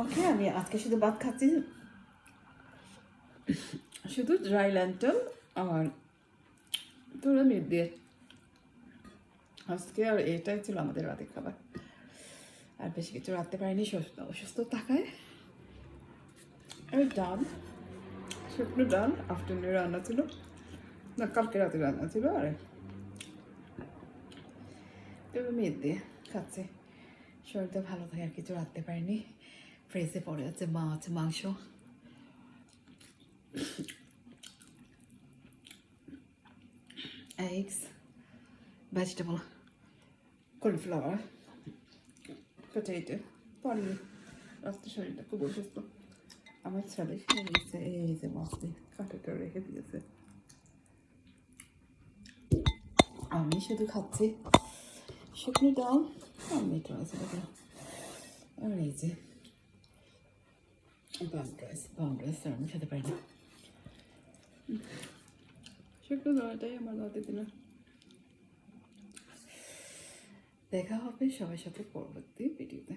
ওকে, আমি আজকে শুধু ভাত খাচ্ছি, শুধু ড্রাই ল্যান্টেল আর তোরা মিট দিয়ে। আজকে আর এটাই ছিল আমাদের রাতের খাবার, আর বেশি কিছু রাখতে পারিনি অসুস্থ থাকায়। আর ডাল, শুকনো ডাল আফটারনুনে রান্না ছিল, না কালকে রাতে রান্না ছিল, আর মেদ দিয়ে খাচ্ছে। শরীরটা ভালো থাকে, আর কিছু রাখতে পারিনি। ফ্রিজে পড়ে আছে মাছ, মাংস, eggs, vegetable, cauliflower, potato, পনির। আজকে শরীরটা খুব অসুস্থ। আমার ছেলে খেয়ে এই যে মাছ দিয়ে কাঁটাটা রেখে দিয়েছে, আমি শুধু খাচ্ছি শুকনো ডাল আর মিট রয়েছে দেখো। আর এই যে বাউন্ড রাইস আমি খেতে পারি না, শুকনো ডালটাই আমার রাতে দিলাম। দেখা হবে সবার সাথে পরবর্তী ভিডিওতে।